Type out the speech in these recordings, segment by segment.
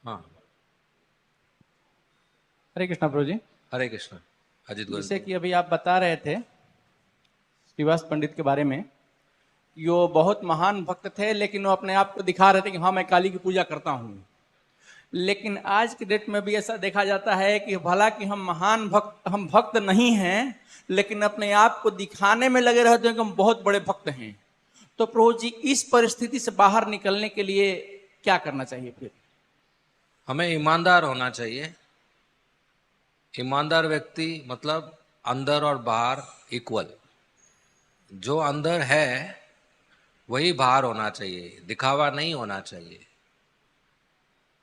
हाँ। हरे कृष्णा प्रभु जी। हरे कृष्ण। अजित गोविंद जैसे प्रभु। कि अभी आप बता रहे थे श्रीवास पंडित के बारे में, वो बहुत महान भक्त थे, लेकिन वो अपने आप को दिखा रहे थे कि हाँ मैं काली की पूजा करता हूँ। लेकिन आज के डेट में भी ऐसा देखा जाता है कि भला कि हम भक्त नहीं हैं, लेकिन अपने आप को दिखाने में लगे रहते हैं कि हम बहुत बड़े भक्त हैं। तो प्रभु जी, इस परिस्थिति से बाहर निकलने के लिए क्या करना चाहिए फिर? हमें ईमानदार होना चाहिए। ईमानदार व्यक्ति मतलब अंदर और बाहर इक्वल। जो अंदर है वही बाहर होना चाहिए, दिखावा नहीं होना चाहिए।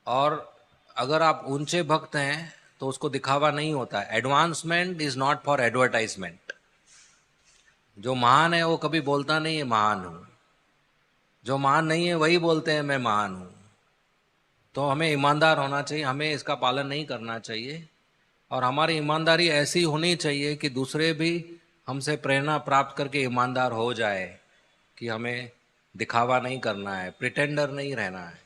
और अगर आप ऊंचे भक्त हैं तो उसको दिखावा नहीं होता है। Advancement is not for advertisement. जो महान है वो कभी बोलता नहीं है महान हूँ। जो महान नहीं है वही बोलते हैं मैं महान हूँ। तो हमें ईमानदार होना चाहिए, हमें इसका पालन नहीं करना चाहिए। और हमारी ईमानदारी ऐसी होनी चाहिए कि दूसरे भी हमसे प्रेरणा प्राप्त करके ईमानदार हो जाए, कि हमें दिखावा नहीं करना है, प्रिटेंडर नहीं रहना है।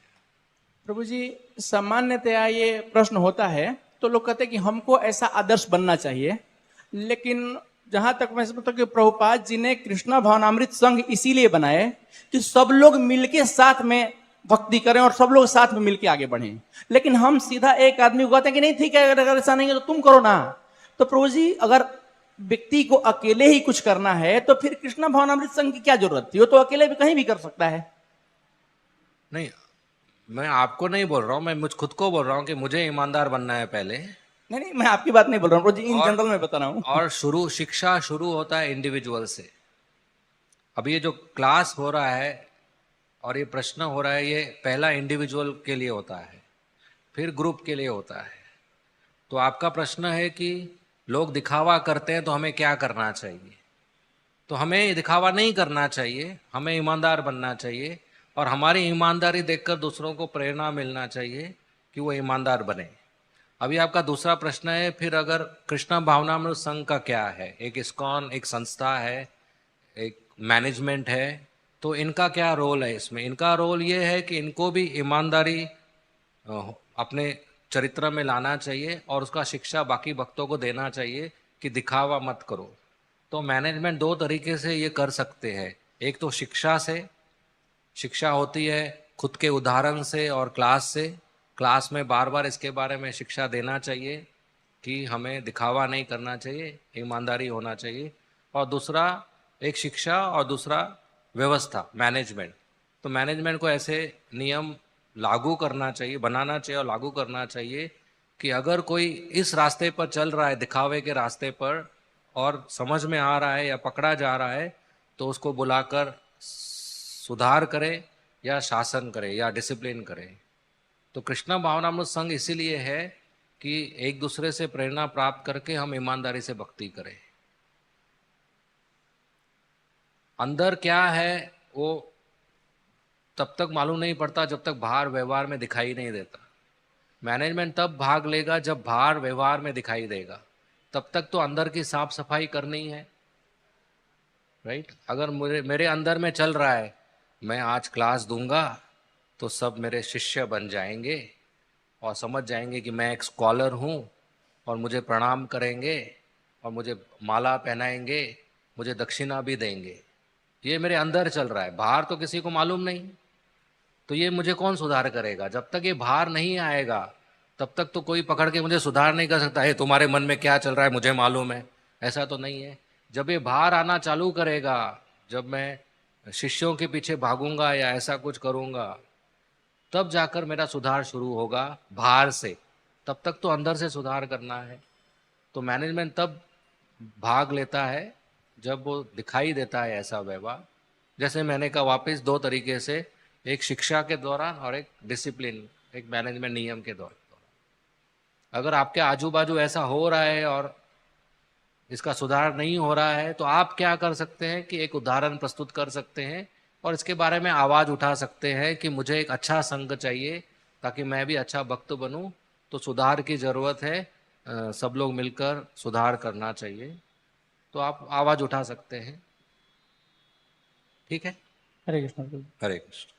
प्रभु जी, सामान्यतया ये प्रश्न होता है तो लोग कहते हैं कि हमको ऐसा आदर्श बनना चाहिए, लेकिन जहां तक मैं समझता हूं कि प्रभुपाद जी ने कृष्णा भावनामृत संघ इसीलिए बनाए कि सब लोग मिलके साथ में भक्ति करें और सब लोग साथ में मिलके आगे बढ़ें। लेकिन हम सीधा एक आदमी को कहते हैं कि नहीं ठीक है, अगर ऐसा नहीं है तो तुम करो ना। तो प्रभु जी, अगर व्यक्ति को अकेले ही कुछ करना है तो फिर कृष्णा भावनामृत संघ की क्या जरूरत थी? वो तो अकेले भी कहीं भी कर सकता है। नहीं, मैं आपको नहीं बोल रहा हूँ, मैं मुझ खुद को बोल रहा हूँ कि मुझे ईमानदार बनना है पहले। नहीं नहीं, मैं आपकी बात नहीं बोल रहा हूँ प्रभु जी, इन और जनरल में बता रहा हूँ। और शिक्षा शुरू होता है इंडिविजुअल से। अब ये जो क्लास हो रहा है और ये प्रश्न हो रहा है, ये पहला इंडिविजुअल के लिए होता है, फिर ग्रुप के लिए होता है। तो आपका प्रश्न है कि लोग दिखावा करते हैं तो हमें क्या करना चाहिए। तो हमें दिखावा नहीं करना चाहिए, हमें ईमानदार बनना चाहिए। और हमारी ईमानदारी देखकर दूसरों को प्रेरणा मिलना चाहिए कि वो ईमानदार बने। अभी आपका दूसरा प्रश्न है, फिर अगर कृष्णा भावनामृत संघ का क्या है, एक इस्कॉन एक संस्था है, एक मैनेजमेंट है, तो इनका क्या रोल है इसमें? इनका रोल ये है कि इनको भी ईमानदारी अपने चरित्र में लाना चाहिए और उसका शिक्षा बाकी भक्तों को देना चाहिए कि दिखावा मत करो। तो मैनेजमेंट दो तरीके से ये कर सकते हैं। एक तो शिक्षा से, शिक्षा होती है खुद के उदाहरण से और क्लास से। क्लास में बार बार इसके बारे में शिक्षा देना चाहिए कि हमें दिखावा नहीं करना चाहिए, ईमानदारी होना चाहिए। और दूसरा, एक शिक्षा और दूसरा व्यवस्था, मैनेजमेंट। तो मैनेजमेंट को ऐसे नियम लागू करना चाहिए, बनाना चाहिए और लागू करना चाहिए कि अगर कोई इस रास्ते पर चल रहा है, दिखावे के रास्ते पर, और समझ में आ रहा है या पकड़ा जा रहा है, तो उसको बुलाकर सुधार करे या शासन करे या डिसिप्लिन करे। तो कृष्णा भावनामृत संघ इसीलिए है कि एक दूसरे से प्रेरणा प्राप्त करके हम ईमानदारी से भक्ति करें। अंदर क्या है वो तब तक मालूम नहीं पड़ता जब तक बाहर व्यवहार में दिखाई नहीं देता। मैनेजमेंट तब भाग लेगा जब बाहर व्यवहार में दिखाई देगा। तब तक तो अंदर की साफ सफाई करनी है, राइट। अगर मेरे अंदर में चल रहा है मैं आज क्लास दूंगा तो सब मेरे शिष्य बन जाएंगे और समझ जाएंगे कि मैं एक स्कॉलर हूँ, और मुझे प्रणाम करेंगे और मुझे माला पहनाएंगे, मुझे दक्षिणा भी देंगे। ये मेरे अंदर चल रहा है, बाहर तो किसी को मालूम नहीं। तो ये मुझे कौन सुधार करेगा? जब तक ये बाहर नहीं आएगा तब तक तो कोई पकड़ के मुझे सुधार नहीं कर सकता है। तुम्हारे मन में क्या चल रहा है मुझे मालूम है, ऐसा तो नहीं है। जब ये बाहर आना चालू करेगा, जब मैं शिष्यों के पीछे भागूंगा या ऐसा कुछ करूंगा, तब जाकर मेरा सुधार शुरू होगा बाहर से। तब तक तो अंदर से सुधार करना है। तो मैनेजमेंट तब भाग लेता है जब वो दिखाई देता है ऐसा व्यवहार। जैसे मैंने कहा वापस, दो तरीके से, एक शिक्षा के दौरान और एक डिसिप्लिन, एक मैनेजमेंट नियम के दौरान। अगर आपके आजू बाजू ऐसा हो रहा है और इसका सुधार नहीं हो रहा है, तो आप क्या कर सकते हैं कि एक उदाहरण प्रस्तुत कर सकते हैं और इसके बारे में आवाज़ उठा सकते हैं कि मुझे एक अच्छा संघ चाहिए ताकि मैं भी अच्छा भक्त बनूं। तो सुधार की ज़रूरत है, सब लोग मिलकर सुधार करना चाहिए। तो आप आवाज़ उठा सकते हैं। ठीक है। हरे कृष्ण प्रभु। हरे कृष्ण।